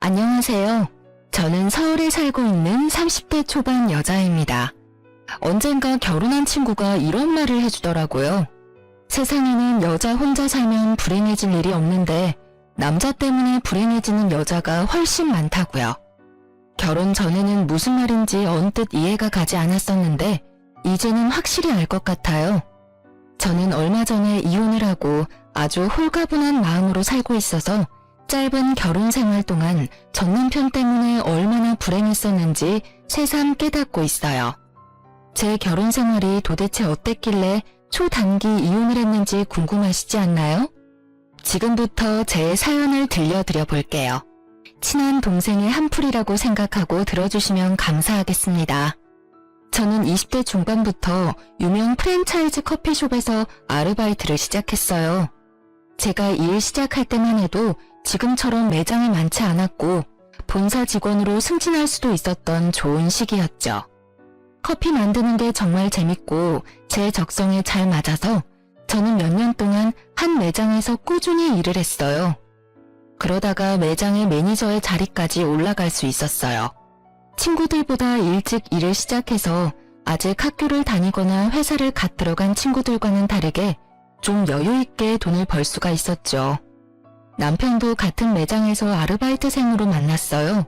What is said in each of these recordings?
안녕하세요. 저는 서울에 살고 있는 30대 초반 여자입니다. 언젠가 결혼한 친구가 이런 말을 해주더라고요. 세상에는 여자 혼자 살면 불행해질 일이 없는데 남자 때문에 불행해지는 여자가 훨씬 많다고요. 결혼 전에는 무슨 말인지 언뜻 이해가 가지 않았었는데 이제는 확실히 알 것 같아요. 저는 얼마 전에 이혼을 하고 아주 홀가분한 마음으로 살고 있어서 짧은 결혼 생활 동안 전 남편 때문에 얼마나 불행했었는지 새삼 깨닫고 있어요. 제 결혼 생활이 도대체 어땠길래 초단기 이혼을 했는지 궁금하시지 않나요? 지금부터 제 사연을 들려드려 볼게요. 친한 동생의 한풀이라고 생각하고 들어주시면 감사하겠습니다. 저는 20대 중반부터 유명 프랜차이즈 커피숍에서 아르바이트를 시작했어요. 제가 일 시작할 때만 해도 지금처럼 매장이 많지 않았고 본사 직원으로 승진할 수도 있었던 좋은 시기였죠. 커피 만드는 게 정말 재밌고 제 적성에 잘 맞아서 저는 몇 년 동안 한 매장에서 꾸준히 일을 했어요. 그러다가 매장의 매니저의 자리까지 올라갈 수 있었어요. 친구들보다 일찍 일을 시작해서 아직 학교를 다니거나 회사를 갓 들어간 친구들과는 다르게 좀 여유 있게 돈을 벌 수가 있었죠. 남편도 같은 매장에서 아르바이트생으로 만났어요.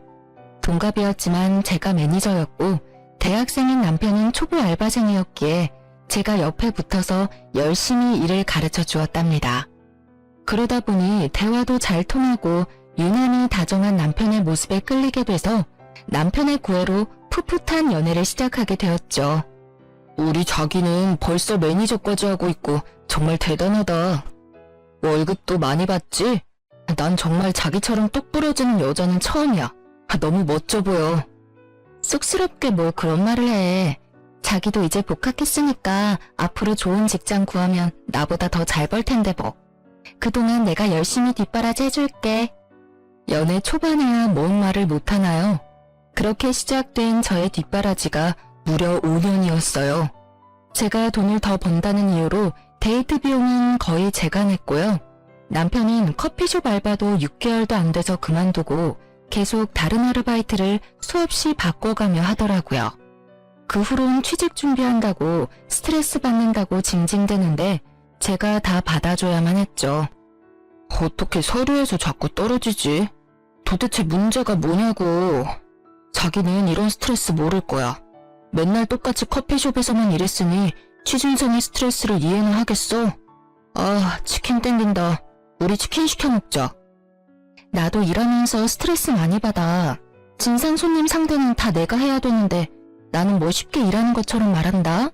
동갑이었지만 제가 매니저였고 대학생인 남편은 초보 알바생이었기에 제가 옆에 붙어서 열심히 일을 가르쳐 주었답니다. 그러다 보니 대화도 잘 통하고 유난히 다정한 남편의 모습에 끌리게 돼서 남편의 구애로 풋풋한 연애를 시작하게 되었죠. 우리 자기는 벌써 매니저까지 하고 있고 정말 대단하다. 월급도 많이 받지? 난 정말 자기처럼 똑 부러지는 여자는 처음이야. 너무 멋져 보여. 쑥스럽게 뭘 그런 말을 해. 자기도 이제 복학했으니까 앞으로 좋은 직장 구하면 나보다 더 잘 벌 텐데 뭐. 그동안 내가 열심히 뒷바라지 해줄게. 연애 초반에야 뭔 말을 못하나요? 그렇게 시작된 저의 뒷바라지가 무려 5년이었어요. 제가 돈을 더 번다는 이유로 데이트 비용은 거의 제가 냈고요. 남편은 커피숍 알바도 6개월도 안 돼서 그만두고 계속 다른 아르바이트를 수없이 바꿔가며 하더라고요. 그 후론 취직 준비한다고 스트레스 받는다고 징징대는데 제가 다 받아줘야만 했죠. 어떻게 서류에서 자꾸 떨어지지? 도대체 문제가 뭐냐고. 자기는 이런 스트레스 모를 거야. 맨날 똑같이 커피숍에서만 일했으니 취준생의 스트레스를 이해는 하겠어? 아, 치킨 땡긴다. 우리 치킨 시켜 먹자. 나도 일하면서 스트레스 많이 받아. 진상 손님 상대는 다 내가 해야 되는데 나는 뭐 쉽게 일하는 것처럼 말한다?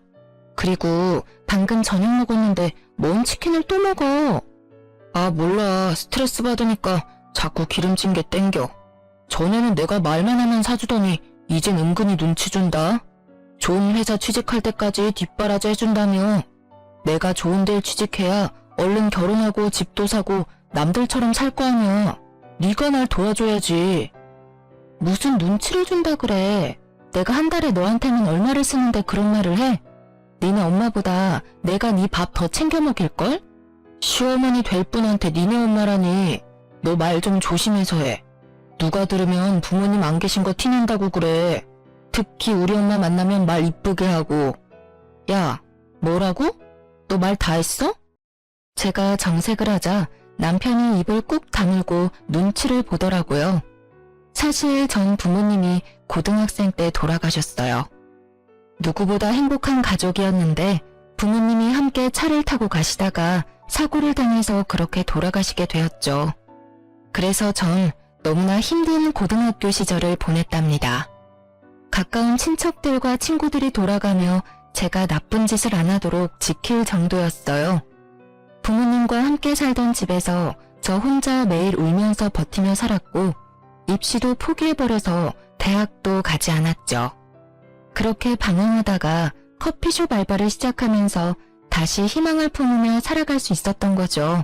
그리고 방금 저녁 먹었는데 뭔 치킨을 또 먹어? 아, 몰라. 스트레스 받으니까 자꾸 기름진 게 땡겨. 전에는 내가 말만 하면 사주더니 이젠 은근히 눈치 준다. 좋은 회사 취직할 때까지 뒷바라지 해준다며. 내가 좋은 데를 취직해야 얼른 결혼하고 집도 사고 남들처럼 살 거 아니야. 네가 날 도와줘야지. 무슨 눈치를 준다 그래. 내가 한 달에 너한테는 얼마를 쓰는데 그런 말을 해? 니네 엄마보다 내가 네 밥 더 챙겨 먹일걸? 시어머니 될 분한테 니네 엄마라니. 너 말 좀 조심해서 해. 누가 들으면 부모님 안 계신 거 티낸다고 그래. 특히 우리 엄마 만나면 말 이쁘게 하고. 야, 뭐라고? 너 말 다 했어? 제가 정색을 하자 남편이 입을 꾹 다물고 눈치를 보더라고요. 사실 전 부모님이 고등학생 때 돌아가셨어요. 누구보다 행복한 가족이었는데 부모님이 함께 차를 타고 가시다가 사고를 당해서 그렇게 돌아가시게 되었죠. 그래서 전 너무나 힘든 고등학교 시절을 보냈답니다. 가까운 친척들과 친구들이 돌아가며 제가 나쁜 짓을 안 하도록 지킬 정도였어요. 부모님과 함께 살던 집에서 저 혼자 매일 울면서 버티며 살았고 입시도 포기해버려서 대학도 가지 않았죠. 그렇게 방황하다가 커피숍 알바를 시작하면서 다시 희망을 품으며 살아갈 수 있었던 거죠.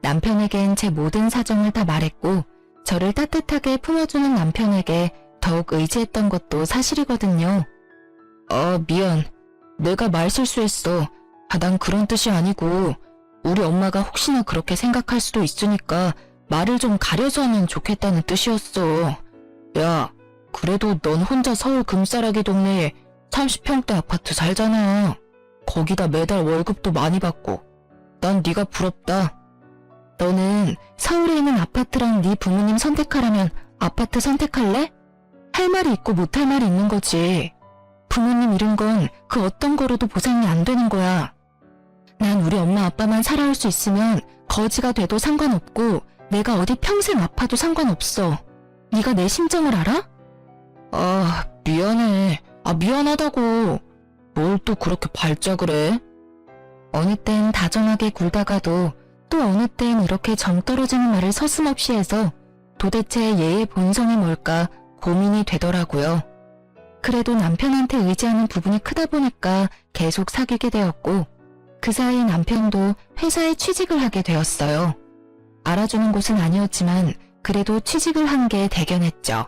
남편에겐 제 모든 사정을 다 말했고 저를 따뜻하게 품어주는 남편에게 더욱 의지했던 것도 사실이거든요. 미안. 내가 말 실수했어. 난 그런 뜻이 아니고 우리 엄마가 혹시나 그렇게 생각할 수도 있으니까 말을 좀 가려서 하면 좋겠다는 뜻이었어. 야, 그래도 넌 혼자 서울 금싸라기 동네에 30평대 아파트 살잖아. 거기다 매달 월급도 많이 받고. 난 네가 부럽다. 너는 서울에 있는 아파트랑 네 부모님 선택하라면 아파트 선택할래? 할 말이 있고 못할 말이 있는 거지. 부모님 잃은 건 그 어떤 거로도 보상이 안 되는 거야. 난 우리 엄마 아빠만 살아올 수 있으면 거지가 돼도 상관없고 내가 어디 평생 아파도 상관없어. 네가 내 심정을 알아? 아, 미안해. 미안하다고. 뭘 또 그렇게 발작을 해? 어느 땐 다정하게 굴다가도 또 어느 땐 이렇게 정 떨어지는 말을 서슴없이 해서 도대체 얘의 본성이 뭘까 고민이 되더라고요. 그래도 남편한테 의지하는 부분이 크다 보니까 계속 사귀게 되었고 그 사이 남편도 회사에 취직을 하게 되었어요. 알아주는 곳은 아니었지만 그래도 취직을 한 게 대견했죠.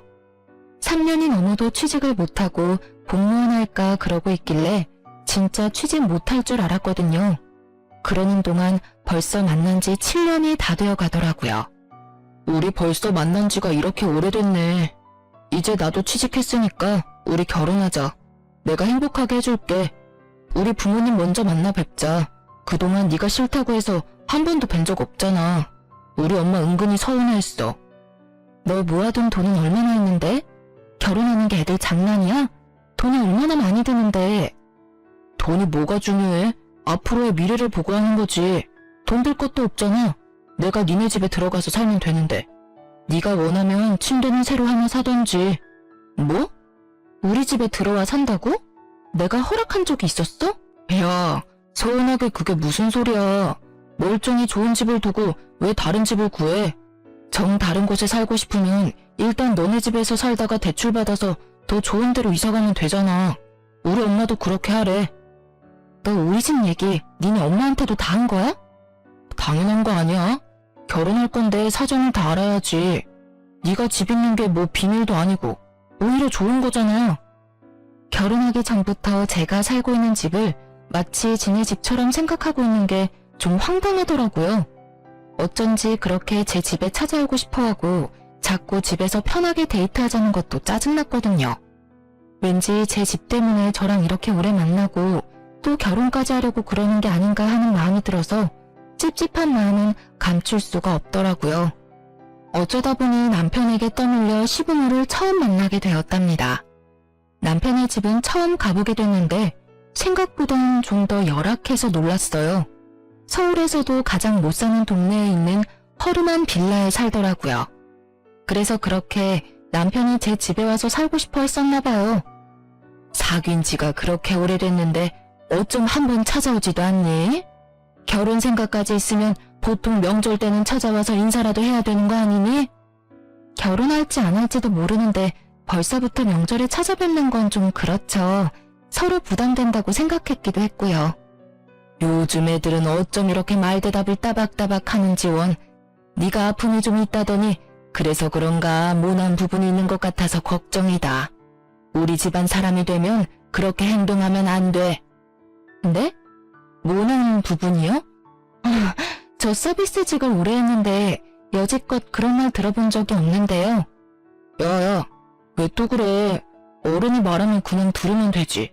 3년이 넘어도 취직을 못하고 공무원 할까 그러고 있길래 진짜 취직 못할 줄 알았거든요. 그러는 동안 벌써 만난 지 7년이 다 되어 가더라고요. 우리 벌써 만난 지가 이렇게 오래됐네. 이제 나도 취직했으니까 우리 결혼하자. 내가 행복하게 해줄게. 우리 부모님 먼저 만나 뵙자. 그동안 네가 싫다고 해서 한 번도 뵌 적 없잖아. 우리 엄마 은근히 서운해했어. 너 모아둔 돈은 얼마나 있는데? 결혼하는 게 애들 장난이야? 돈이 얼마나 많이 드는데. 돈이 뭐가 중요해? 앞으로의 미래를 보고 하는 거지. 돈 들 것도 없잖아. 내가 니네 집에 들어가서 살면 되는데. 네가 원하면 침대는 새로 하나 사던지. 뭐? 우리 집에 들어와 산다고? 내가 허락한 적이 있었어? 야, 서운하게 그게 무슨 소리야. 멀쩡히 좋은 집을 두고 왜 다른 집을 구해? 정 다른 곳에 살고 싶으면 일단 너네 집에서 살다가 대출받아서 더 좋은 데로 이사가면 되잖아. 우리 엄마도 그렇게 하래. 너 우리 집 얘기 니네 엄마한테도 다 한 거야? 당연한 거 아니야? 결혼할 건데 사정을 다 알아야지. 네가 집 있는 게 뭐 비밀도 아니고 오히려 좋은 거잖아. 결혼하기 전부터 제가 살고 있는 집을 마치 지네 집처럼 생각하고 있는 게 좀 황당하더라고요. 어쩐지 그렇게 제 집에 찾아오고 싶어하고 자꾸 집에서 편하게 데이트하자는 것도 짜증났거든요. 왠지 제 집 때문에 저랑 이렇게 오래 만나고 또 결혼까지 하려고 그러는 게 아닌가 하는 마음이 들어서 찝찝한 마음은 감출 수가 없더라고요. 어쩌다 보니 남편에게 떠밀려 시부모를 처음 만나게 되었답니다. 남편의 집은 처음 가보게 됐는데 생각보다는 좀 더 열악해서 놀랐어요. 서울에서도 가장 못 사는 동네에 있는 허름한 빌라에 살더라고요. 그래서 그렇게 남편이 제 집에 와서 살고 싶어 했었나 봐요. 사귄 지가 그렇게 오래됐는데 어쩜 한번 찾아오지도 않니? 결혼 생각까지 있으면 보통 명절 때는 찾아와서 인사라도 해야 되는 거 아니니? 결혼할지 안 할지도 모르는데 벌써부터 명절에 찾아뵙는 건 좀 그렇죠. 서로 부담된다고 생각했기도 했고요. 요즘 애들은 어쩜 이렇게 말대답을 따박따박 하는지 원. 네가 아픔이 좀 있다더니 그래서 그런가 모난 부분이 있는 것 같아서 걱정이다. 우리 집안 사람이 되면 그렇게 행동하면 안 돼. 네? 모난 부분이요? 저 서비스직을 오래 했는데 여지껏 그런 말 들어본 적이 없는데요. 야야, 왜 또 그래? 어른이 말하면 그냥 들으면 되지.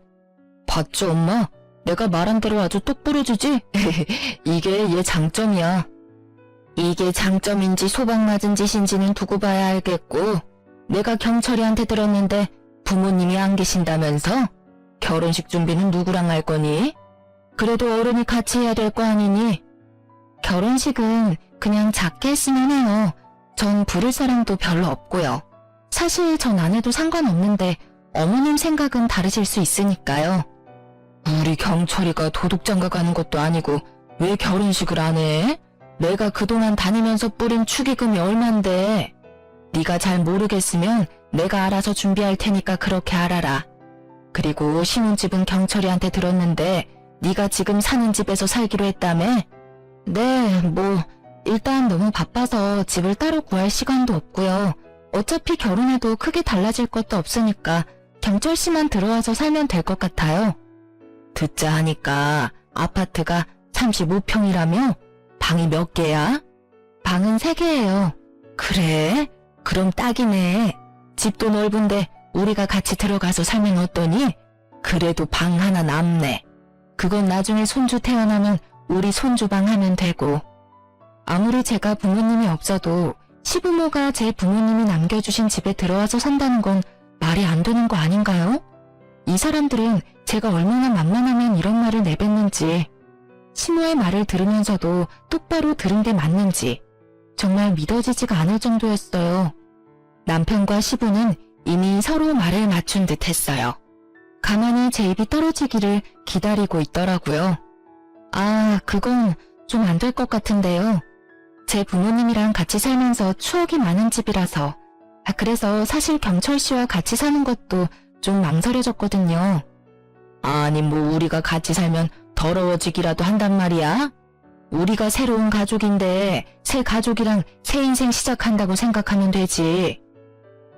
봤지 엄마? 내가 말한 대로 아주 똑부러지지? 이게 얘 장점이야. 이게 장점인지 소방 맞은 짓인지는 두고 봐야 알겠고 내가 경철이한테 들었는데 부모님이 안 계신다면서? 결혼식 준비는 누구랑 할 거니? 그래도 어른이 같이 해야 될 거 아니니? 결혼식은 그냥 작게 했으면 해요. 전 부를 사람도 별로 없고요. 사실 전 안 해도 상관없는데 어머님 생각은 다르실 수 있으니까요. 우리 경철이가 도둑장가 가는 것도 아니고 왜 결혼식을 안 해? 내가 그동안 다니면서 뿌린 축의금이 얼만데. 네가 잘 모르겠으면 내가 알아서 준비할 테니까 그렇게 알아라. 그리고 신혼집은 경철이한테 들었는데 네가 지금 사는 집에서 살기로 했다며? 네, 일단 너무 바빠서 집을 따로 구할 시간도 없고요. 어차피 결혼해도 크게 달라질 것도 없으니까 경철 씨만 들어와서 살면 될 것 같아요. 듣자 하니까 아파트가 35평이라며? 방이 몇 개야? 방은 3개예요. 그래? 그럼 딱이네. 집도 넓은데 우리가 같이 들어가서 살면 어떠니? 그래도 방 하나 남네. 그건 나중에 손주 태어나면 우리 손주방 하면 되고. 아무리 제가 부모님이 없어도 시부모가 제 부모님이 남겨주신 집에 들어와서 산다는 건 말이 안 되는 거 아닌가요? 이 사람들은 제가 얼마나 만만하면 이런 말을 내뱉는지, 시모의 말을 들으면서도 똑바로 들은 게 맞는지 정말 믿어지지가 않을 정도였어요. 남편과 시부는 이미 서로 말을 맞춘 듯 했어요. 가만히 제 입이 떨어지기를 기다리고 있더라고요. 아, 그건 좀 안 될 것 같은데요. 제 부모님이랑 같이 살면서 추억이 많은 집이라서, 그래서 사실 경철 씨와 같이 사는 것도 좀 망설여졌거든요. 아니, 뭐 우리가 같이 살면 더러워지기라도 한단 말이야? 우리가 새로운 가족인데 새 가족이랑 새 인생 시작한다고 생각하면 되지.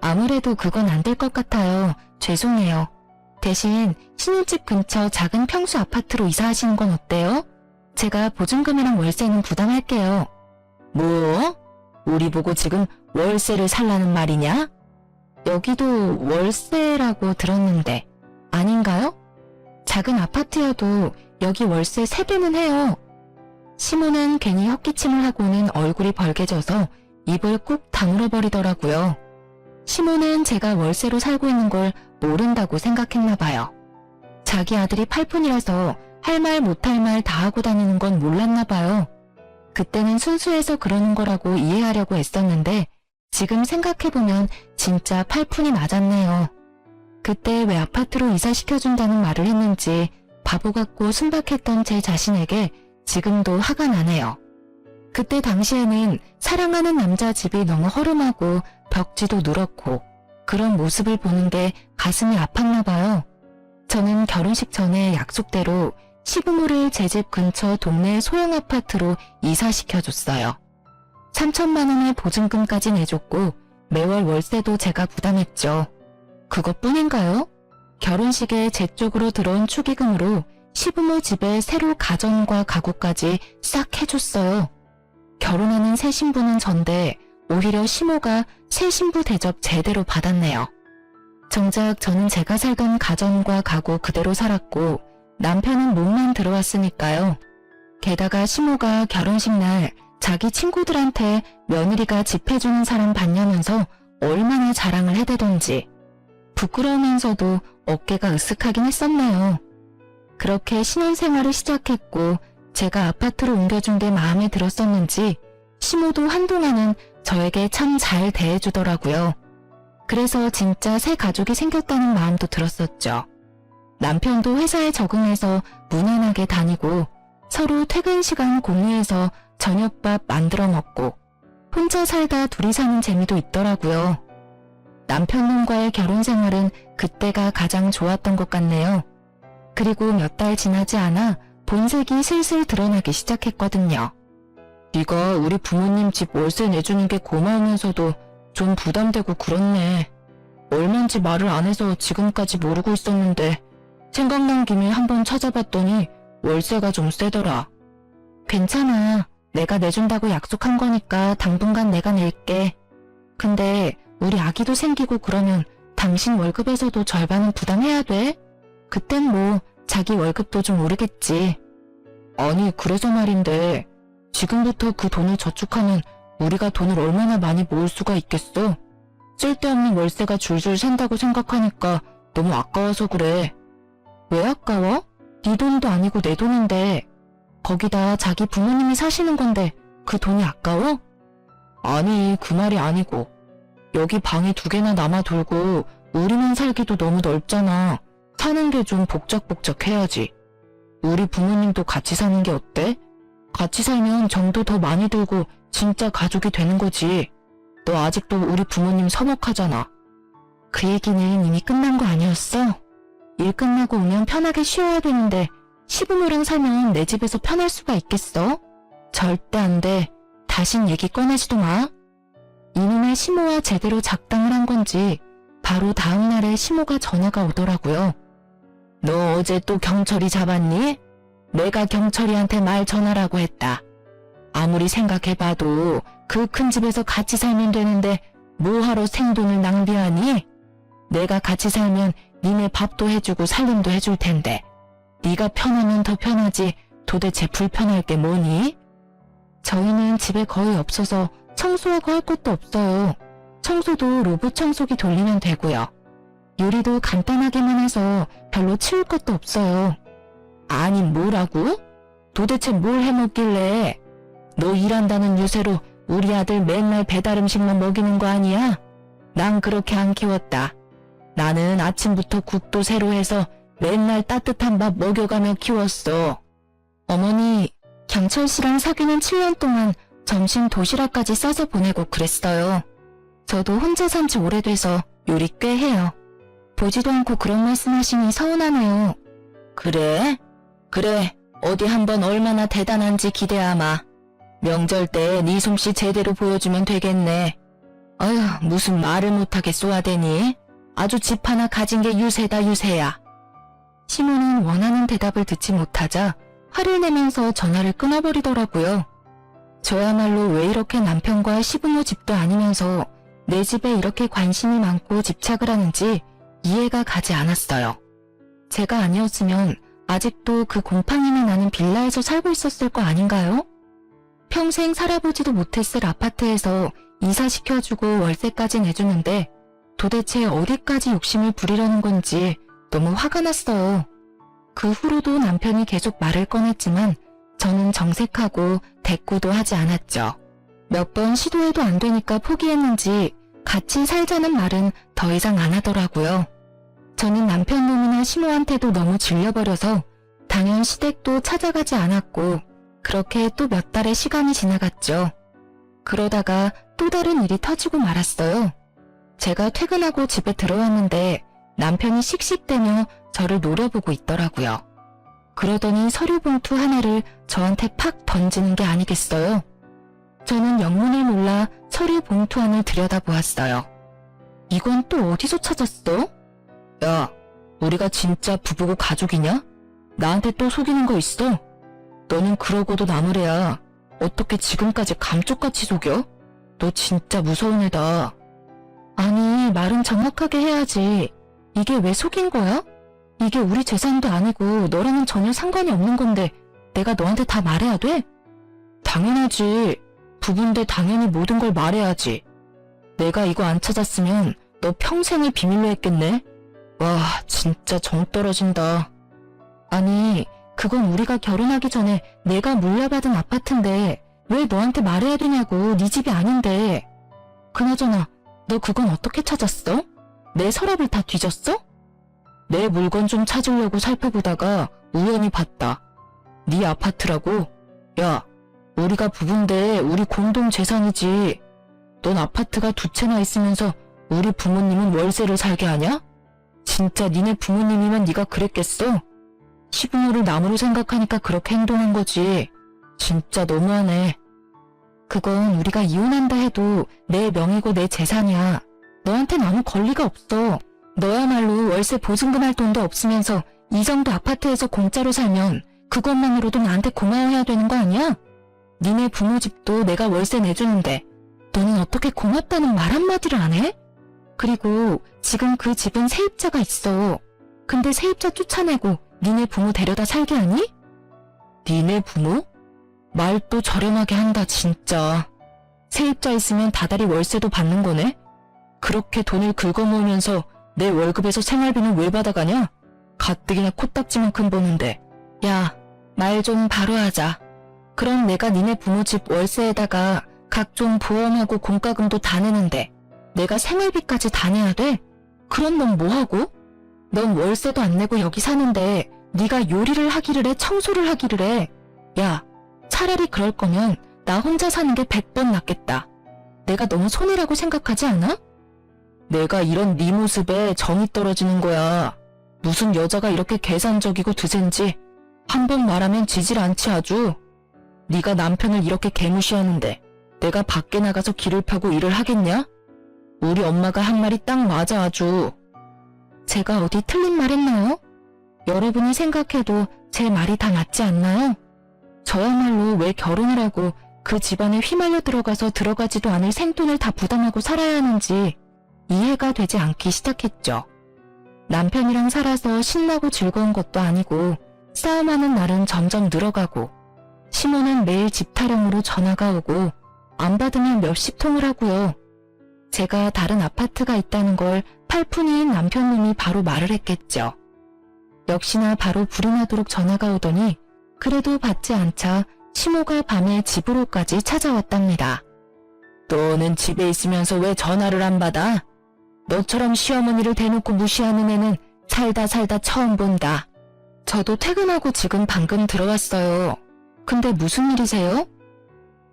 아무래도 그건 안 될 것 같아요. 죄송해요. 대신 신혼집 근처 작은 평수 아파트로 이사하시는 건 어때요? 제가 보증금이랑 월세는 부담할게요. 뭐? 우리 보고 지금 월세를 살라는 말이냐? 여기도 월세라고 들었는데 아닌가요? 작은 아파트여도 여기 월세 3배는 해요. 시모는 괜히 헛기침을 하고는 얼굴이 벌개져서 입을 꾹 다물어 버리더라고요. 시모는 제가 월세로 살고 있는 걸 모른다고 생각했나 봐요. 자기 아들이 팔푼이라서 할 말 못할 말 다 하고 다니는 건 몰랐나 봐요. 그때는 순수해서 그러는 거라고 이해하려고 애썼는데 지금 생각해보면 진짜 팔푼이 맞았네요. 그때 왜 아파트로 이사시켜준다는 말을 했는지 바보 같고 순박했던 제 자신에게 지금도 화가 나네요. 그때 당시에는 사랑하는 남자 집이 너무 허름하고 벽지도 누렇고 그런 모습을 보는 게 가슴이 아팠나 봐요. 저는 결혼식 전에 약속대로 시부모를 제 집 근처 동네 소형 아파트로 이사시켜줬어요. 3천만 원의 보증금까지 내줬고 매월 월세도 제가 부담했죠. 그것뿐인가요? 결혼식에 제 쪽으로 들어온 축의금으로 시부모 집에 새로 가전과 가구까지 싹 해줬어요. 결혼하는 새 신부는 전데 오히려 시모가 새 신부 대접 제대로 받았네요. 정작 저는 제가 살던 가전과 가구 그대로 살았고 남편은 몸만 들어왔으니까요. 게다가 시모가 결혼식 날 자기 친구들한테 며느리가 집 해주는 사람 봤냐면서 얼마나 자랑을 해대던지 부끄러우면서도 어깨가 으쓱하긴 했었네요. 그렇게 신혼생활을 시작했고 제가 아파트로 옮겨준 게 마음에 들었었는지 시모도 한동안은 저에게 참 잘 대해주더라고요. 그래서 진짜 새 가족이 생겼다는 마음도 들었었죠. 남편도 회사에 적응해서 무난하게 다니고 서로 퇴근 시간 공유해서 저녁밥 만들어 먹고 혼자 살다 둘이 사는 재미도 있더라고요. 남편 놈과의 결혼 생활은 그때가 가장 좋았던 것 같네요. 그리고 몇 달 지나지 않아 본색이 슬슬 드러나기 시작했거든요. 네가 우리 부모님 집 월세 내주는 게 고마우면서도 좀 부담되고 그렇네. 얼만지 말을 안 해서 지금까지 모르고 있었는데 생각난 김에 한번 찾아봤더니 월세가 좀 세더라. 괜찮아. 내가 내준다고 약속한 거니까 당분간 내가 낼게. 근데 우리 아기도 생기고 그러면 당신 월급에서도 절반은 부담해야 돼? 그땐 뭐 자기 월급도 좀 오르겠지. 아니 그래서 말인데 지금부터 그 돈을 저축하면 우리가 돈을 얼마나 많이 모을 수가 있겠어? 쓸데없는 월세가 줄줄 샌다고 생각하니까 너무 아까워서 그래. 왜 아까워? 네 돈도 아니고 내 돈인데. 거기다 자기 부모님이 사시는 건데 그 돈이 아까워? 아니 그 말이 아니고 여기 방이 2개나 남아 돌고 우리만 살기도 너무 넓잖아. 사는 게 좀 복작복작해야지. 우리 부모님도 같이 사는 게 어때? 같이 살면 정도 더 많이 들고 진짜 가족이 되는 거지. 너 아직도 우리 부모님 서먹하잖아. 그 얘기는 이미 끝난 거 아니었어? 일 끝나고 오면 편하게 쉬어야 되는데 시부모랑 살면 내 집에서 편할 수가 있겠어? 절대 안 돼. 다신 얘기 꺼내지도 마. 이놈의 시모와 제대로 작당을 한 건지 바로 다음 날에 시모가 전화가 오더라고요. 너 어제 또 경철이 잡았니? 내가 경철이한테 말 전하라고 했다. 아무리 생각해봐도 그 큰 집에서 같이 살면 되는데 뭐하러 생돈을 낭비하니? 내가 같이 살면 니네 밥도 해주고 살림도 해줄 텐데 네가 편하면 더 편하지 도대체 불편할 게 뭐니? 저희는 집에 거의 없어서 청소하고 할 것도 없어요. 청소도 로봇 청소기 돌리면 되고요. 요리도 간단하게만 해서 별로 치울 것도 없어요. 아니 뭐라고? 도대체 뭘 해먹길래? 너 일한다는 유세로 우리 아들 맨날 배달 음식만 먹이는 거 아니야? 난 그렇게 안 키웠다. 나는 아침부터 국도 새로 해서 맨날 따뜻한 밥 먹여가며 키웠어. 어머니, 경철 씨랑 사귀는 7년 동안 점심 도시락까지 싸서 보내고 그랬어요. 저도 혼자 산 지 오래돼서 요리 꽤 해요. 보지도 않고 그런 말씀하시니 서운하네요. 그래? 그래, 어디 한번 얼마나 대단한지 기대하마. 명절 때 네 솜씨 제대로 보여주면 되겠네. 어휴, 무슨 말을 못하게 쏘아대니? 아주 집 하나 가진 게 유세다 유세야. 시모는 원하는 대답을 듣지 못하자 화를 내면서 전화를 끊어버리더라고요. 저야말로 왜 이렇게 남편과 시부모 집도 아니면서 내 집에 이렇게 관심이 많고 집착을 하는지 이해가 가지 않았어요. 제가 아니었으면 아직도 그 곰팡이만 나는 빌라에서 살고 있었을 거 아닌가요? 평생 살아보지도 못했을 아파트에서 이사시켜주고 월세까지 내주는데 도대체 어디까지 욕심을 부리려는 건지 너무 화가 났어요. 그 후로도 남편이 계속 말을 꺼냈지만 저는 정색하고 대꾸도 하지 않았죠. 몇 번 시도해도 안 되니까 포기했는지 같이 살자는 말은 더 이상 안 하더라고요. 저는 남편 놈이나 시모한테도 너무 질려버려서 당연 시댁도 찾아가지 않았고 그렇게 또 몇 달의 시간이 지나갔죠. 그러다가 또 다른 일이 터지고 말았어요. 제가 퇴근하고 집에 들어왔는데 남편이 씩씩대며 저를 노려보고 있더라고요. 그러더니 서류 봉투 하나를 저한테 팍 던지는 게 아니겠어요. 저는 영문을 몰라 서류 봉투 안을 들여다보았어요. 이건 또 어디서 찾았어? 야, 우리가 진짜 부부고 가족이냐? 나한테 또 속이는 거 있어? 너는 그러고도 남으래야 어떻게 지금까지 감쪽같이 속여? 너 진짜 무서운 애다. 아니, 말은 정확하게 해야지. 이게 왜 속인 거야? 이게 우리 재산도 아니고 너랑은 전혀 상관이 없는 건데 내가 너한테 다 말해야 돼? 당연하지. 부부인데 당연히 모든 걸 말해야지. 내가 이거 안 찾았으면 너 평생을 비밀로 했겠네? 와, 진짜 정 떨어진다. 아니, 그건 우리가 결혼하기 전에 내가 물려받은 아파트인데 왜 너한테 말해야 되냐고. 네 집이 아닌데. 그나저나 너 그건 어떻게 찾았어? 내 서랍을 다 뒤졌어? 내 물건 좀 찾으려고 살펴보다가 우연히 봤다. 네 아파트라고? 야, 우리가 부부인데 우리 공동 재산이지. 넌 아파트가 2채나 있으면서 우리 부모님은 월세를 살게 하냐? 진짜 니네 부모님이면 네가 그랬겠어? 시부모를 남으로 생각하니까 그렇게 행동한 거지. 진짜 너무하네. 그건 우리가 이혼한다 해도 내 명의고 내 재산이야. 너한텐 아무 권리가 없어. 너야말로 월세 보증금 할 돈도 없으면서 이 정도 아파트에서 공짜로 살면 그것만으로도 나한테 고마워해야 되는 거 아니야? 니네 부모 집도 내가 월세 내주는데 너는 어떻게 고맙다는 말 한마디를 안 해? 그리고 지금 그 집은 세입자가 있어. 근데 세입자 쫓아내고 니네 부모 데려다 살게 하니? 니네 부모? 말 또 저렴하게 한다 진짜. 세입자 있으면 다달이 월세도 받는 거네? 그렇게 돈을 긁어모으면서 내 월급에서 생활비는 왜 받아가냐? 가뜩이나 코딱지만큼 버는데. 야, 말 좀 바로 하자. 그럼 내가 니네 부모 집 월세에다가 각종 보험하고 공과금도 다 내는데 내가 생활비까지 다 내야 돼? 그럼 넌 뭐하고? 넌 월세도 안 내고 여기 사는데 네가 요리를 하기를 해, 청소를 하기를 해. 야, 차라리 그럴 거면 나 혼자 사는 게 100번 낫겠다. 내가 너무 손해라고 생각하지 않아? 내가 이런 네 모습에 정이 떨어지는 거야. 무슨 여자가 이렇게 계산적이고 드센지 한 번 말하면 지질 않지 아주. 네가 남편을 이렇게 개무시하는데 내가 밖에 나가서 길을 파고 일을 하겠냐? 우리 엄마가 한 말이 딱 맞아 아주. 제가 어디 틀린 말 했나요? 여러분이 생각해도 제 말이 다 맞지 않나요? 저야말로 왜 결혼을 하고 그 집안에 휘말려 들어가서 들어가지도 않을 생돈을 다 부담하고 살아야 하는지 이해가 되지 않기 시작했죠. 남편이랑 살아서 신나고 즐거운 것도 아니고 싸움하는 날은 점점 늘어가고 시모는 매일 집 타령으로 전화가 오고 안 받으면 몇십 통을 하고요. 제가 다른 아파트가 있다는 걸 팔푼이인 남편님이 바로 말을 했겠죠. 역시나 바로 불이 나도록 전화가 오더니 그래도 받지 않자 시모가 밤에 집으로까지 찾아왔답니다. 너는 집에 있으면서 왜 전화를 안 받아? 너처럼 시어머니를 대놓고 무시하는 애는 살다 처음 본다. 저도 퇴근하고 지금 방금 들어왔어요. 근데 무슨 일이세요?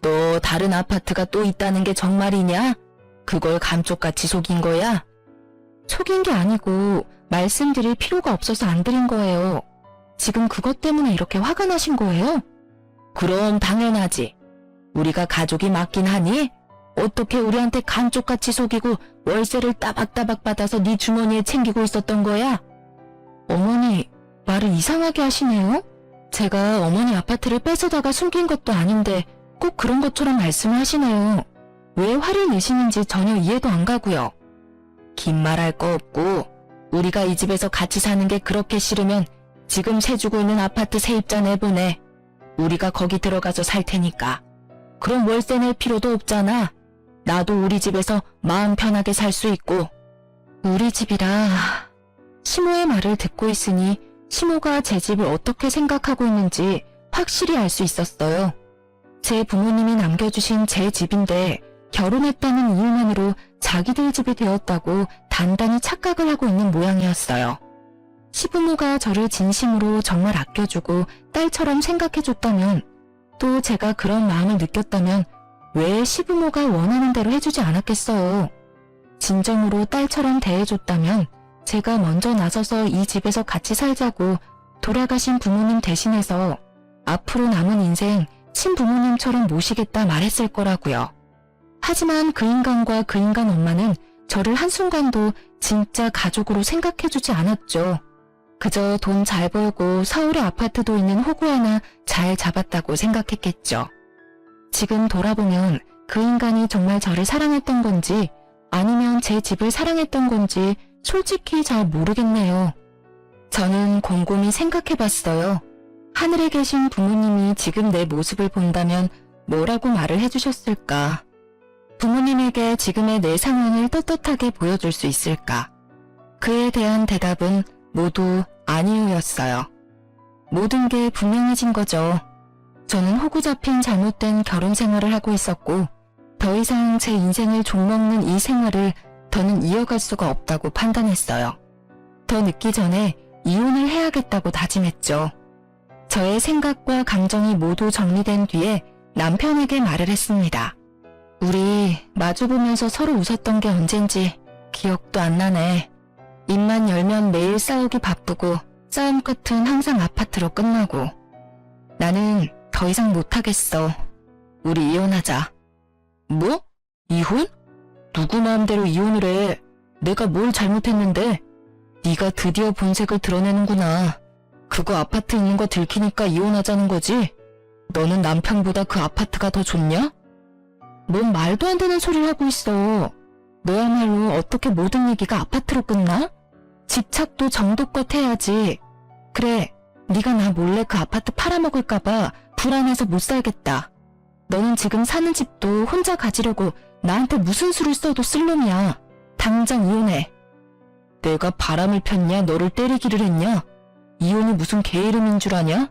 너 다른 아파트가 또 있다는 게 정말이냐? 그걸 감쪽같이 속인 거야? 속인 게 아니고 말씀드릴 필요가 없어서 안 드린 거예요. 지금 그것 때문에 이렇게 화가 나신 거예요? 그럼 당연하지. 우리가 가족이 맞긴 하니? 어떻게 우리한테 감쪽같이 속이고 월세를 따박따박 받아서 네 주머니에 챙기고 있었던 거야? 어머니, 말을 이상하게 하시네요? 제가 어머니 아파트를 뺏어다가 숨긴 것도 아닌데 꼭 그런 것처럼 말씀을 하시네요. 왜 화를 내시는지 전혀 이해도 안 가고요. 긴 말할 거 없고 우리가 이 집에서 같이 사는 게 그렇게 싫으면 지금 세주고 있는 아파트 세입자 내보내. 우리가 거기 들어가서 살 테니까. 그럼 월세 낼 필요도 없잖아. 나도 우리 집에서 마음 편하게 살 수 있고. 우리 집이라... 시모의 말을 듣고 있으니 시모가 제 집을 어떻게 생각하고 있는지 확실히 알 수 있었어요. 제 부모님이 남겨주신 제 집인데 결혼했다는 이유만으로 자기들 집이 되었다고 단단히 착각을 하고 있는 모양이었어요. 시부모가 저를 진심으로 정말 아껴주고 딸처럼 생각해줬다면, 또 제가 그런 마음을 느꼈다면 왜 시부모가 원하는 대로 해주지 않았겠어요. 진정으로 딸처럼 대해줬다면 제가 먼저 나서서 이 집에서 같이 살자고 돌아가신 부모님 대신해서 앞으로 남은 인생 친부모님처럼 모시겠다 말했을 거라고요. 하지만 그 인간과 그 인간 엄마는 저를 한순간도 진짜 가족으로 생각해주지 않았죠. 그저 돈 잘 벌고 서울에 아파트도 있는 호구 하나 잘 잡았다고 생각했겠죠. 지금 돌아보면 그 인간이 정말 저를 사랑했던 건지 아니면 제 집을 사랑했던 건지 솔직히 잘 모르겠네요. 저는 곰곰이 생각해봤어요. 하늘에 계신 부모님이 지금 내 모습을 본다면 뭐라고 말을 해주셨을까? 부모님에게 지금의 내 상황을 떳떳하게 보여줄 수 있을까? 그에 대한 대답은 모두 아니오였어요. 모든 게 분명해진 거죠. 저는 호구 잡힌 잘못된 결혼 생활을 하고 있었고 더 이상 제 인생을 좀먹는 이 생활을 더는 이어갈 수가 없다고 판단했어요. 더 늦기 전에 이혼을 해야겠다고 다짐했죠. 저의 생각과 감정이 모두 정리된 뒤에 남편에게 말을 했습니다. 우리 마주보면서 서로 웃었던 게 언젠지 기억도 안 나네. 입만 열면 매일 싸우기 바쁘고 싸움 끝은 항상 아파트로 끝나고. 나는 더 이상 못하겠어. 우리 이혼하자. 뭐? 이혼? 누구 마음대로 이혼을 해. 내가 뭘 잘못했는데? 네가 드디어 본색을 드러내는구나. 그거 아파트 있는 거 들키니까 이혼하자는 거지? 너는 남편보다 그 아파트가 더 좋냐? 뭔 말도 안 되는 소리를 하고 있어. 너야말로 어떻게 모든 얘기가 아파트로 끝나? 집착도 정도껏 해야지. 그래, 네가 나 몰래 그 아파트 팔아먹을까봐 불안해서 못 살겠다. 너는 지금 사는 집도 혼자 가지려고 나한테 무슨 수를 써도 쓸 놈이야. 당장 이혼해. 내가 바람을 폈냐? 너를 때리기를 했냐? 이혼이 무슨 개 이름인 줄 아냐?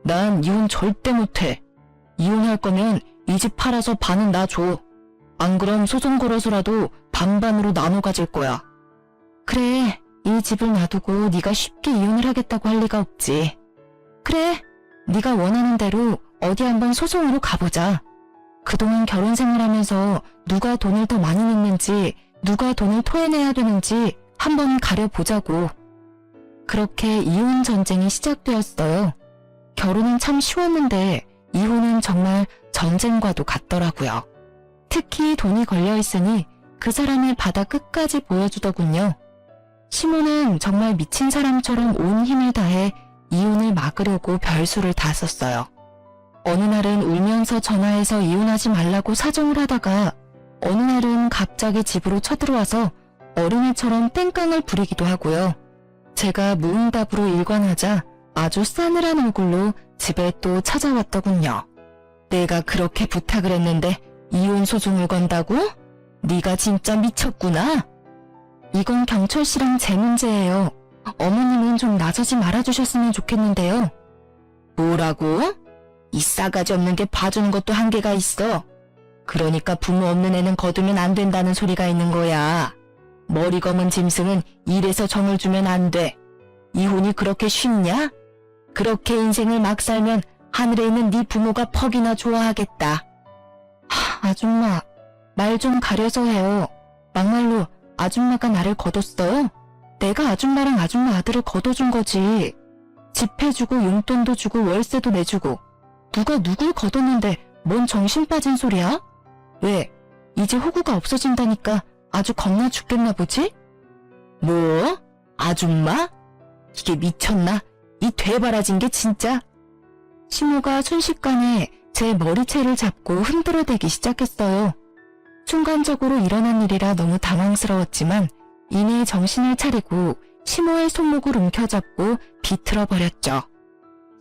난 이혼 절대 못해. 이혼할 거면 이 집 팔아서 반은 나 줘. 안 그럼 소송 걸어서라도 반반으로 나눠 가질 거야. 그래, 이 집을 놔두고 네가 쉽게 이혼을 하겠다고 할 리가 없지. 그래, 네가 원하는 대로 어디 한번 소송으로 가보자. 그동안 결혼 생활하면서 누가 돈을 더 많이 냈는지, 누가 돈을 토해내야 되는지 한번 가려보자고. 그렇게 이혼 전쟁이 시작되었어요. 결혼은 참 쉬웠는데 이혼은 정말 전쟁과도 같더라고요. 특히 돈이 걸려있으니 그 사람의 바다 끝까지 보여주더군요. 시모는 정말 미친 사람처럼 온 힘을 다해 이혼을 막으려고 별수를 다 썼어요. 어느 날은 울면서 전화해서 이혼하지 말라고 사정을 하다가 어느 날은 갑자기 집으로 쳐들어와서 어린애처럼 땡깡을 부리기도 하고요. 제가 무응답으로 일관하자 아주 싸늘한 얼굴로 집에 또 찾아왔더군요. 내가 그렇게 부탁을 했는데 이혼 소송을 건다고? 네가 진짜 미쳤구나. 이건 경철 씨랑 제 문제예요. 어머님은 좀 나서지 말아주셨으면 좋겠는데요. 뭐라고? 이 싸가지 없는 게 봐주는 것도 한계가 있어. 그러니까 부모 없는 애는 거두면 안 된다는 소리가 있는 거야. 머리 검은 짐승은 이래서 정을 주면 안 돼. 이혼이 그렇게 쉽냐? 그렇게 인생을 막 살면 하늘에 있는 네 부모가 퍽이나 좋아하겠다. 아줌마, 말 좀 가려서 해요. 막말로 아줌마가 나를 거뒀어요? 내가 아줌마랑 아줌마 아들을 거둬준 거지. 집 해주고 용돈도 주고 월세도 내주고. 누가 누굴 거뒀는데 뭔 정신 빠진 소리야? 왜? 이제 호구가 없어진다니까 아주 겁나 죽겠나 보지? 뭐? 아줌마? 이게 미쳤나? 이 되바라진 게 진짜? 시모가 순식간에 제 머리채를 잡고 흔들어대기 시작했어요. 순간적으로 일어난 일이라 너무 당황스러웠지만 이내 정신을 차리고 시모의 손목을 움켜잡고 비틀어버렸죠.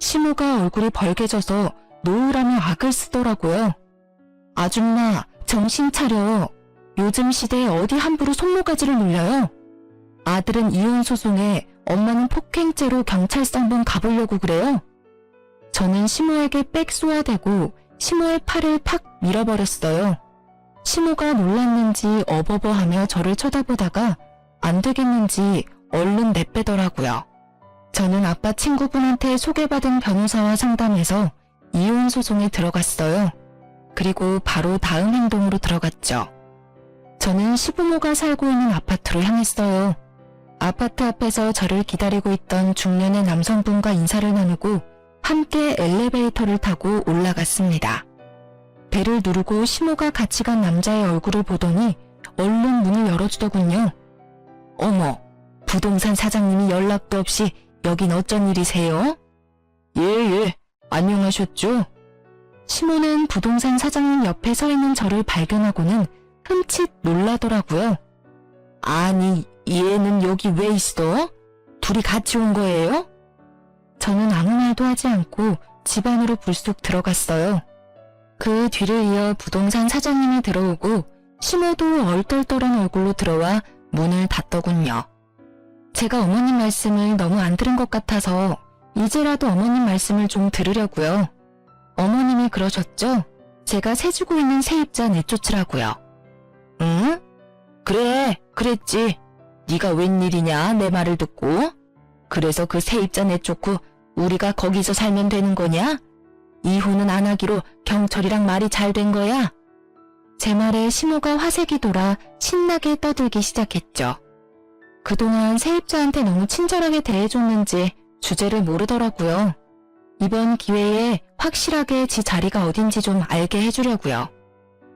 시모가 얼굴이 벌개져서 노으라며 악을 쓰더라고요. 아줌마, 정신 차려. 요즘 시대에 어디 함부로 손모가지를 눌려요? 아들은 이혼 소송에 엄마는 폭행죄로 경찰서한번 가보려고 그래요. 저는 시모에게 빽 쏘아대고 시모의 팔을 팍 밀어버렸어요. 시모가 놀랐는지 어버버하며 저를 쳐다보다가 안 되겠는지 얼른 내빼더라고요. 저는 아빠 친구분한테 소개받은 변호사와 상담해서 이혼 소송에 들어갔어요. 그리고 바로 다음 행동으로 들어갔죠. 저는 시부모가 살고 있는 아파트로 향했어요. 아파트 앞에서 저를 기다리고 있던 중년의 남성분과 인사를 나누고 함께 엘리베이터를 타고 올라갔습니다. 배를 누르고 시모가 같이 간 남자의 얼굴을 보더니 얼른 문을 열어주더군요. 어머, 부동산 사장님이 연락도 없이 여긴 어쩐 일이세요? 예, 안녕하셨죠? 시모는 부동산 사장님 옆에 서 있는 저를 발견하고는 흠칫 놀라더라고요. 아니, 얘는 여기 왜 있어? 둘이 같이 온 거예요? 저는 아무 말도 하지 않고 집 안으로 불쑥 들어갔어요. 그 뒤를 이어 부동산 사장님이 들어오고 시모도 얼떨떨한 얼굴로 들어와 문을 닫더군요. 제가 어머님 말씀을 너무 안 들은 것 같아서 이제라도 어머님 말씀을 좀 들으려고요. 어머님이 그러셨죠? 제가 세주고 있는 세입자 내쫓으라고요. 응? 그래, 그랬지. 네가 웬일이냐 내 말을 듣고. 그래서 그 세입자 내쫓고 우리가 거기서 살면 되는 거냐? 이혼은 안 하기로 경철이랑 말이 잘 된 거야? 제 말에 시모가 화색이 돌아 신나게 떠들기 시작했죠. 그동안 세입자한테 너무 친절하게 대해줬는지 주제를 모르더라고요. 이번 기회에 확실하게 지 자리가 어딘지 좀 알게 해주려고요.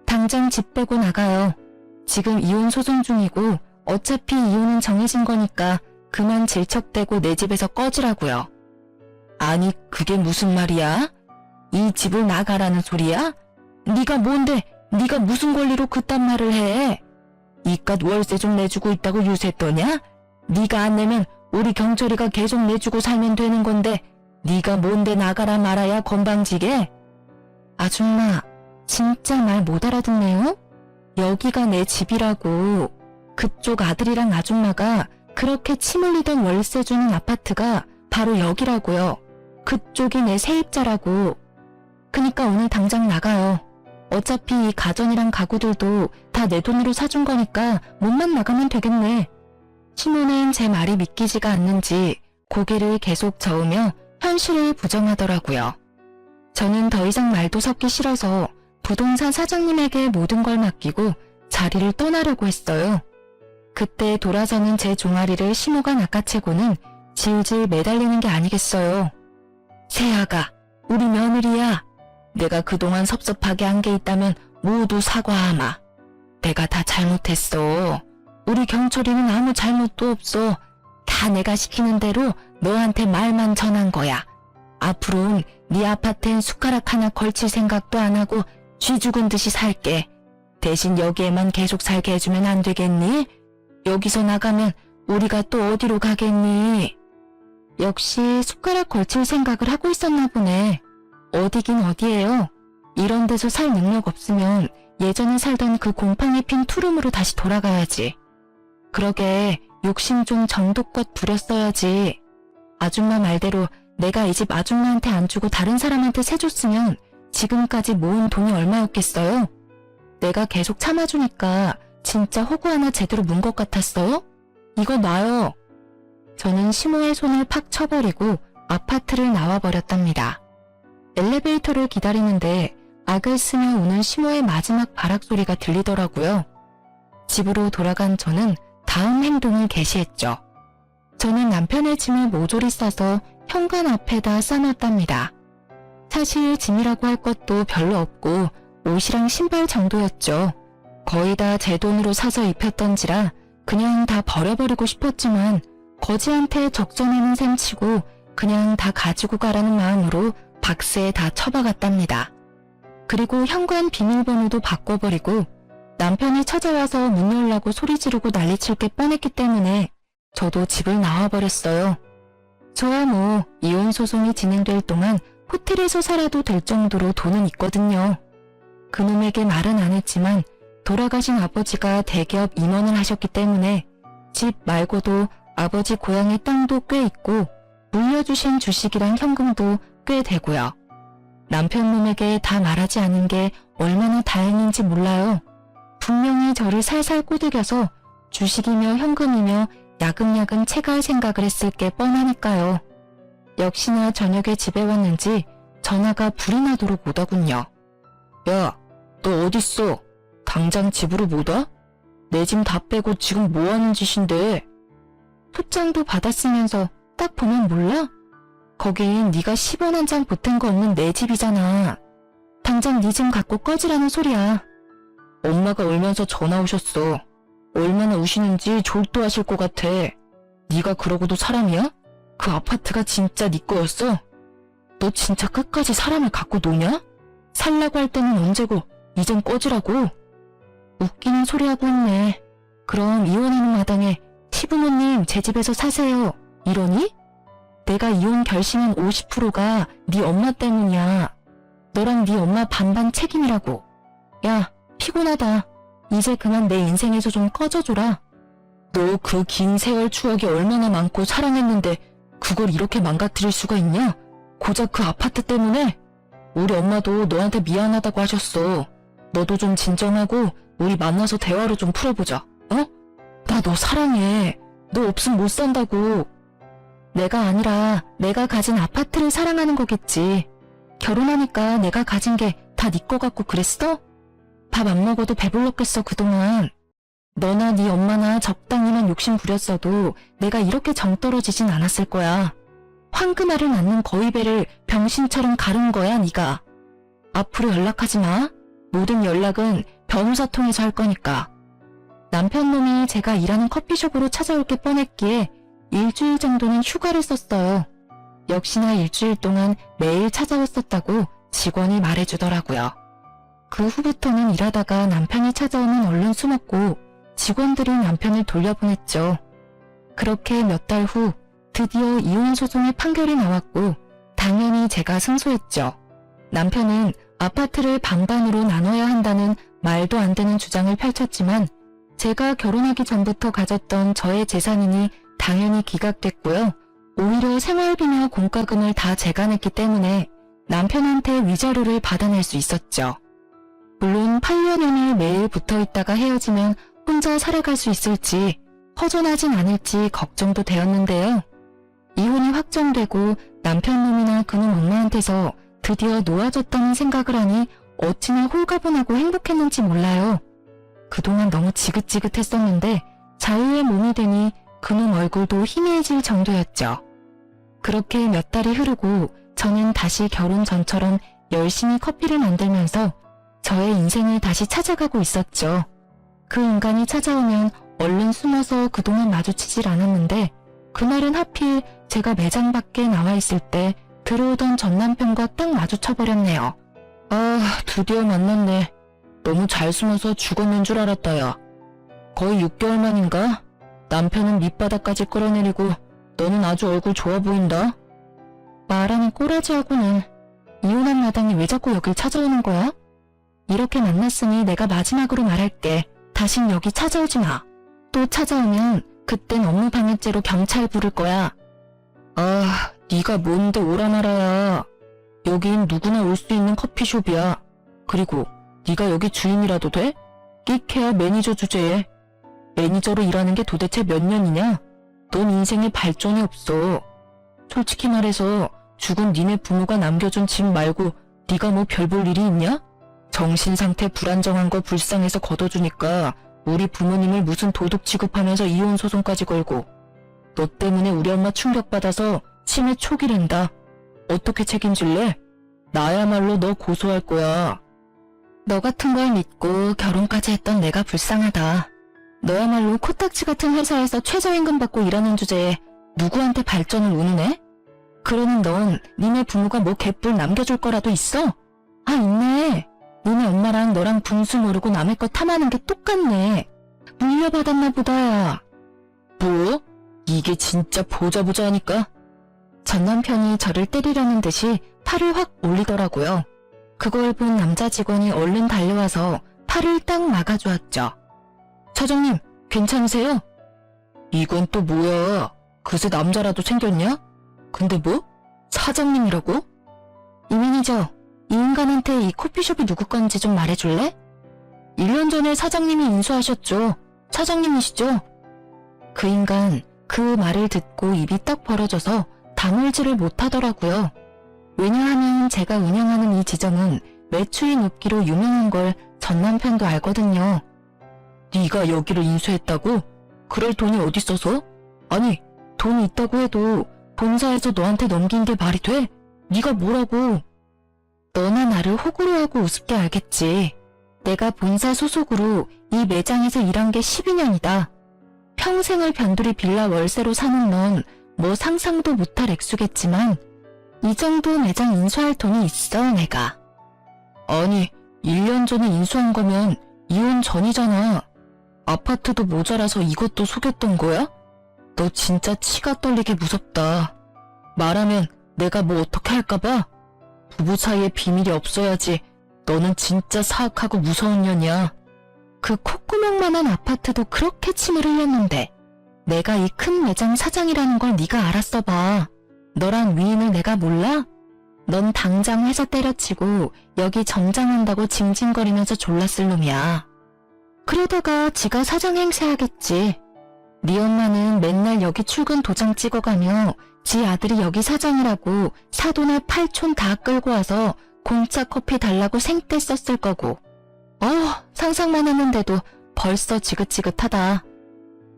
당장 집 빼고 나가요. 지금 이혼 소송 중이고 어차피 이혼은 정해진 거니까 그만 질척대고 내 집에서 꺼지라고요. 아니 그게 무슨 말이야? 이 집을 나가라는 소리야? 네가 뭔데 네가 무슨 권리로 그딴 말을 해? 이깟 월세 좀 내주고 있다고 유세 떠냐? 네가 안 내면 우리 경철이가 계속 내주고 살면 되는 건데 네가 뭔데 나가라 말아야 건방지게? 아줌마 진짜 말 못 알아듣네요? 여기가 내 집이라고. 그쪽 아들이랑 아줌마가 그렇게 침 흘리던 월세 주는 아파트가 바로 여기라고요. 그쪽이 내 세입자라고. 그니까 오늘 당장 나가요. 어차피 이 가전이랑 가구들도 다 내 돈으로 사준 거니까 몸만 나가면 되겠네. 시모는 제 말이 믿기지가 않는지 고개를 계속 저으며 현실을 부정하더라고요. 저는 더 이상 말도 섞기 싫어서 부동산 사장님에게 모든 걸 맡기고 자리를 떠나려고 했어요. 그때 돌아서는 제 종아리를 시모가 낚아채고는 질질 매달리는 게 아니겠어요. 세아가 우리 며느리야. 내가 그동안 섭섭하게 한 게 있다면 모두 사과하마. 내가 다 잘못했어. 우리 경철이는 아무 잘못도 없어. 다 내가 시키는 대로 너한테 말만 전한 거야. 앞으론 네 아파트엔 숟가락 하나 걸칠 생각도 안 하고 쥐 죽은 듯이 살게. 대신 여기에만 계속 살게 해주면 안 되겠니? 여기서 나가면 우리가 또 어디로 가겠니? 역시 숟가락 걸칠 생각을 하고 있었나 보네. 어디긴 어디예요. 이런 데서 살 능력 없으면 예전에 살던 그 곰팡이 핀 투룸으로 다시 돌아가야지. 그러게 욕심 좀 정도껏 부렸어야지. 아줌마 말대로 내가 이 집 아줌마한테 안 주고 다른 사람한테 세줬으면 지금까지 모은 돈이 얼마였겠어요? 내가 계속 참아주니까 진짜 호구 하나 제대로 문 것 같았어요? 이거 놔요. 저는 시모의 손을 팍 쳐버리고 아파트를 나와버렸답니다. 엘리베이터를 기다리는데 악을 쓰며 우는 시모의 마지막 발악 소리가 들리더라고요. 집으로 돌아간 저는 다음 행동을 개시했죠. 저는 남편의 짐을 모조리 싸서 현관 앞에다 싸놨답니다. 사실 짐이라고 할 것도 별로 없고 옷이랑 신발 정도였죠. 거의 다 제 돈으로 사서 입혔던지라 그냥 다 버려버리고 싶었지만 거지한테 적져내는 셈 치고 그냥 다 가지고 가라는 마음으로 박스에 다 처박았답니다. 그리고 현관 비밀번호도 바꿔버리고 남편이 찾아와서 문 열라고 소리 지르고 난리칠 게 뻔했기 때문에 저도 집을 나와버렸어요. 저야 뭐 이혼 소송이 진행될 동안 호텔에서 살아도 될 정도로 돈은 있거든요. 그놈에게 말은 안 했지만 돌아가신 아버지가 대기업 임원을 하셨기 때문에 집 말고도 아버지 고향의 땅도 꽤 있고 물려주신 주식이랑 현금도 꽤 되고요. 남편 놈에게 다 말하지 않은 게 얼마나 다행인지 몰라요. 분명히 저를 살살 꼬드겨서 주식이며 현금이며 야금야금 채갈 생각을 했을 게 뻔하니까요. 역시나 저녁에 집에 왔는지 전화가 불이 나도록 오더군요. 야, 너 어딨어? 당장 집으로 못 와? 내 짐 다 빼고 지금 뭐하는 짓인데? 소장도 받았으면서 딱 보면 몰라? 거긴 네가 10원 한 장 보탠 거 없는 내 집이잖아. 당장 네 짐 갖고 꺼지라는 소리야. 엄마가 울면서 전화 오셨어. 얼마나 우시는지 졸도하실 것 같아. 네가 그러고도 사람이야? 그 아파트가 진짜 네 거였어? 너 진짜 끝까지 사람을 갖고 노냐? 살라고 할 때는 언제고 이젠 꺼지라고. 웃기는 소리 하고 있네. 그럼 이혼하는 마당에 시부모님 제 집에서 사세요 이러니? 내가 이혼 결심한 50%가 네 엄마 때문이야. 너랑 네 엄마 반반 책임이라고. 야, 피곤하다. 이제 그만 내 인생에서 좀 꺼져줘라. 너 그 긴 세월 추억이 얼마나 많고 사랑했는데 그걸 이렇게 망가뜨릴 수가 있냐? 고작 그 아파트 때문에? 우리 엄마도 너한테 미안하다고 하셨어. 너도 좀 진정하고 우리 만나서 대화로 좀 풀어보자. 어? 나 너 사랑해. 너 없으면 못 산다고. 내가 아니라 내가 가진 아파트를 사랑하는 거겠지. 결혼하니까 내가 가진 게 다 네 거 같고 그랬어? 밥 안 먹어도 배불렀겠어 그동안. 너나 네 엄마나 적당히만 욕심 부렸어도 내가 이렇게 정 떨어지진 않았을 거야. 황금알을 낳는 거위배를 병신처럼 가른 거야 네가. 앞으로 연락하지 마. 모든 연락은 변호사 통해서 할 거니까. 남편 놈이 제가 일하는 커피숍으로 찾아올 게 뻔했기에 일주일 정도는 휴가를 썼어요. 역시나 일주일 동안 매일 찾아왔었다고 직원이 말해주더라고요. 그 후부터는 일하다가 남편이 찾아오면 얼른 숨었고 직원들이 남편을 돌려보냈죠. 그렇게 몇 달 후 드디어 이혼 소송의 판결이 나왔고 당연히 제가 승소했죠. 남편은 아파트를 반반으로 나눠야 한다는 말도 안 되는 주장을 펼쳤지만 제가 결혼하기 전부터 가졌던 저의 재산이니 당연히 기각됐고요. 오히려 생활비며 공과금을 다 제가 냈기 때문에 남편한테 위자료를 받아낼 수 있었죠. 물론 8년을 매일 붙어있다가 헤어지면 혼자 살아갈 수 있을지 허전하진 않을지 걱정도 되었는데요. 이혼이 확정되고 남편 놈이나 그놈 엄마한테서 드디어 놓아줬다는 생각을 하니 어찌나 홀가분하고 행복했는지 몰라요. 그동안 너무 지긋지긋했었는데 자유의 몸이 되니 그놈 얼굴도 희미해질 정도였죠. 그렇게 몇 달이 흐르고 저는 다시 결혼 전처럼 열심히 커피를 만들면서 저의 인생을 다시 찾아가고 있었죠. 그 인간이 찾아오면 얼른 숨어서 그동안 마주치질 않았는데 그날은 하필 제가 매장 밖에 나와 있을 때 들어오던 전 남편과 딱 마주쳐버렸네요. 아, 드디어 만났네. 너무 잘 숨어서 죽었는 줄 알았다, 야. 거의 6개월 만인가? 남편은 밑바닥까지 끌어내리고 너는 아주 얼굴 좋아 보인다. 말하는 꼬라지하고는 이혼한 마당이 왜 자꾸 여길 찾아오는 거야? 이렇게 만났으니 내가 마지막으로 말할게. 다신 여기 찾아오지 마. 또 찾아오면 그땐 업무방해죄로 경찰 부를 거야. 아, 네가 뭔데 오라 말아야. 여긴 누구나 올 수 있는 커피숍이야. 그리고 네가 여기 주인이라도 돼? 끽해야 매니저 주제에. 매니저로 일하는 게 도대체 몇 년이냐? 넌 인생에 발전이 없어. 솔직히 말해서 죽은 니네 부모가 남겨준 집 말고 네가 뭐 별 볼 일이 있냐? 정신상태 불안정한 거 불쌍해서 걷어주니까 우리 부모님을 무슨 도둑 취급하면서 이혼 소송까지 걸고, 너 때문에 우리 엄마 충격받아서 치매 초기랜다. 어떻게 책임질래? 나야말로 너 고소할 거야. 너 같은 걸 믿고 결혼까지 했던 내가 불쌍하다. 너야말로 코딱지 같은 회사에서 최저임금 받고 일하는 주제에 누구한테 발전을 운운해? 그러는 넌 니네 부모가 뭐 개뿔 남겨줄 거라도 있어? 아, 있네. 니네 엄마랑 너랑 분수 모르고 남의 거 탐하는 게 똑같네. 물려받았나 보다. 뭐? 이게 진짜 보자 하니까? 전 남편이 저를 때리려는 듯이 팔을 확 올리더라고요. 그걸 본 남자 직원이 얼른 달려와서 팔을 딱 막아주었죠. 사장님, 괜찮으세요? 이건 또 뭐야? 그새 남자라도 생겼냐? 근데 뭐? 사장님이라고? 이 매니저, 이 인간한테 이 커피숍이 누구 건지 좀 말해줄래? 1년 전에 사장님이 인수하셨죠. 사장님이시죠? 그 인간, 그 말을 듣고 입이 딱 벌어져서 다물지를 못하더라고요. 왜냐하면 제가 운영하는 이 지점은 매출이 높기로 유명한 걸 전 남편도 알거든요. 네가 여기를 인수했다고? 그럴 돈이 어디 있어서? 아니, 돈이 있다고 해도 본사에서 너한테 넘긴 게 말이 돼? 네가 뭐라고? 너나 나를 호구로 하고 우습게 알겠지. 내가 본사 소속으로 이 매장에서 일한 게 12년이다. 평생을 변두리 빌라 월세로 사는 넌 뭐 상상도 못할 액수겠지만 이 정도 매장 인수할 돈이 있어, 내가. 아니, 1년 전에 인수한 거면 이혼 전이잖아. 아파트도 모자라서 이것도 속였던 거야? 너 진짜 치가 떨리게 무섭다. 말하면 내가 뭐 어떻게 할까봐? 부부 사이에 비밀이 없어야지. 너는 진짜 사악하고 무서운 년이야. 그 콧구멍만한 아파트도 그렇게 침을 흘렸는데 내가 이 큰 매장 사장이라는 걸 네가 알았어 봐. 너란 위인을 내가 몰라? 넌 당장 회사 때려치고 여기 점장한다고 징징거리면서 졸랐을 놈이야. 그러다가 지가 사장 행세하겠지. 네 엄마는 맨날 여기 출근 도장 찍어가며 지 아들이 여기 사장이라고 사돈의 팔촌 다 끌고 와서 공짜 커피 달라고 생떼 썼을 거고. 상상만 했는데도 벌써 지긋지긋하다.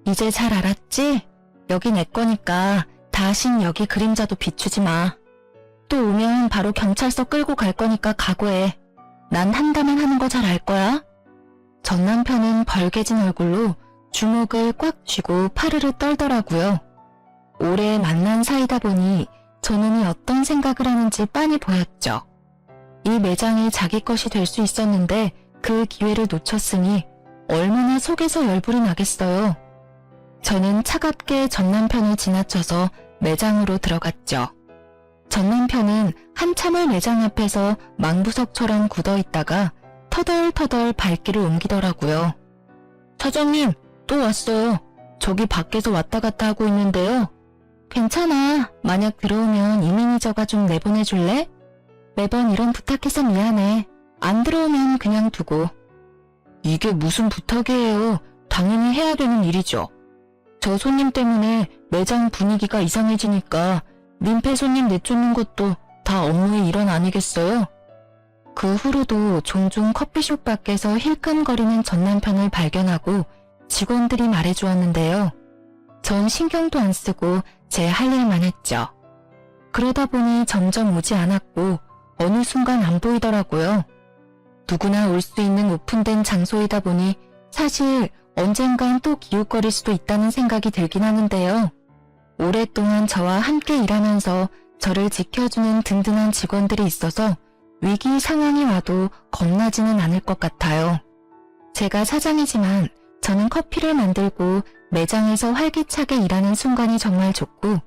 이제 잘 알았지? 여기 내 거니까 다신 여기 그림자도 비추지 마. 또 오면 바로 경찰서 끌고 갈 거니까 각오해. 난 한다면 하는 거 잘 알 거야. 전 남편은 벌개진 얼굴로 주먹을 꽉 쥐고 파르르 떨더라고요. 오래 만난 사이다 보니 저놈이 어떤 생각을 하는지 빤히 보였죠. 이 매장이 자기 것이 될 수 있었는데 그 기회를 놓쳤으니 얼마나 속에서 열불이 나겠어요. 저는 차갑게 전 남편을 지나쳐서 매장으로 들어갔죠. 전 남편은 한참을 매장 앞에서 망부석처럼 굳어있다가 터덜터덜 발길을 옮기더라고요. 사장님, 또 왔어요. 저기 밖에서 왔다 갔다 하고 있는데요. 괜찮아. 만약 들어오면 이 매니저가 좀 내보내줄래? 매번 이런 부탁해서 미안해. 안 들어오면 그냥 두고. 이게 무슨 부탁이에요. 당연히 해야 되는 일이죠. 저 손님 때문에 매장 분위기가 이상해지니까 민폐 손님 내쫓는 것도 다 업무의 일환 아니겠어요? 그 후로도 종종 커피숍 밖에서 힐끔거리는 전 남편을 발견하고 직원들이 말해주었는데요. 전 신경도 안 쓰고 제 할 일만 했죠. 그러다 보니 점점 오지 않았고 어느 순간 안 보이더라고요. 누구나 올 수 있는 오픈된 장소이다 보니 사실 언젠간 또 기웃거릴 수도 있다는 생각이 들긴 하는데요. 오랫동안 저와 함께 일하면서 저를 지켜주는 든든한 직원들이 있어서 위기 상황이 와도 겁나지는 않을 것 같아요. 제가 사장이지만 저는 커피를 만들고 매장에서 활기차게 일하는 순간이 정말 좋고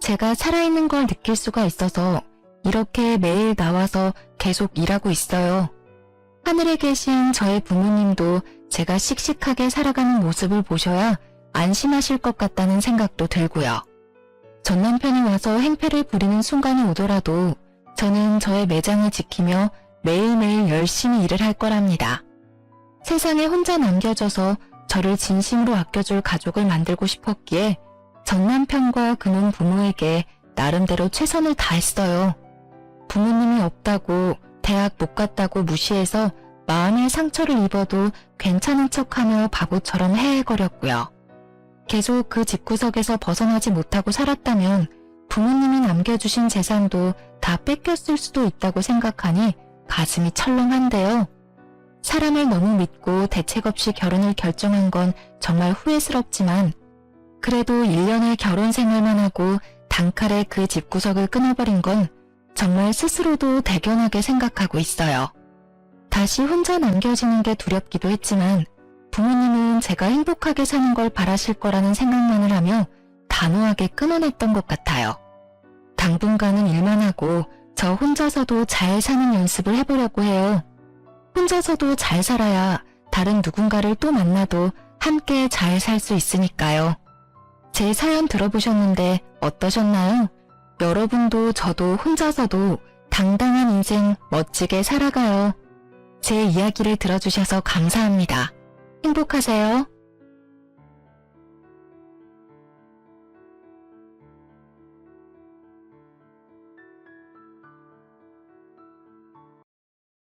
제가 살아있는 걸 느낄 수가 있어서 이렇게 매일 나와서 계속 일하고 있어요. 하늘에 계신 저의 부모님도 제가 씩씩하게 살아가는 모습을 보셔야 안심하실 것 같다는 생각도 들고요. 전 남편이 와서 행패를 부리는 순간이 오더라도 저는 저의 매장을 지키며 매일매일 열심히 일을 할 거랍니다. 세상에 혼자 남겨져서 저를 진심으로 아껴줄 가족을 만들고 싶었기에 전 남편과 그놈 부모에게 나름대로 최선을 다했어요. 부모님이 없다고 대학 못 갔다고 무시해서 마음의 상처를 입어도 괜찮은 척하며 바보처럼 헤헤거렸고요. 계속 그 집구석에서 벗어나지 못하고 살았다면 부모님이 남겨주신 재산도 다 뺏겼을 수도 있다고 생각하니 가슴이 철렁한데요. 사람을 너무 믿고 대책 없이 결혼을 결정한 건 정말 후회스럽지만 그래도 1년의 결혼 생활만 하고 단칼에 그 집구석을 끊어버린 건 정말 스스로도 대견하게 생각하고 있어요. 다시 혼자 남겨지는 게 두렵기도 했지만 부모님은 제가 행복하게 사는 걸 바라실 거라는 생각만을 하며 단호하게 끊어냈던 것 같아요. 당분간은 일만 하고 저 혼자서도 잘 사는 연습을 해보려고 해요. 혼자서도 잘 살아야 다른 누군가를 또 만나도 함께 잘 살 수 있으니까요. 제 사연 들어보셨는데 어떠셨나요? 여러분도 저도 혼자서도 당당한 인생 멋지게 살아가요. 제 이야기를 들어주셔서 감사합니다. 행복하세요.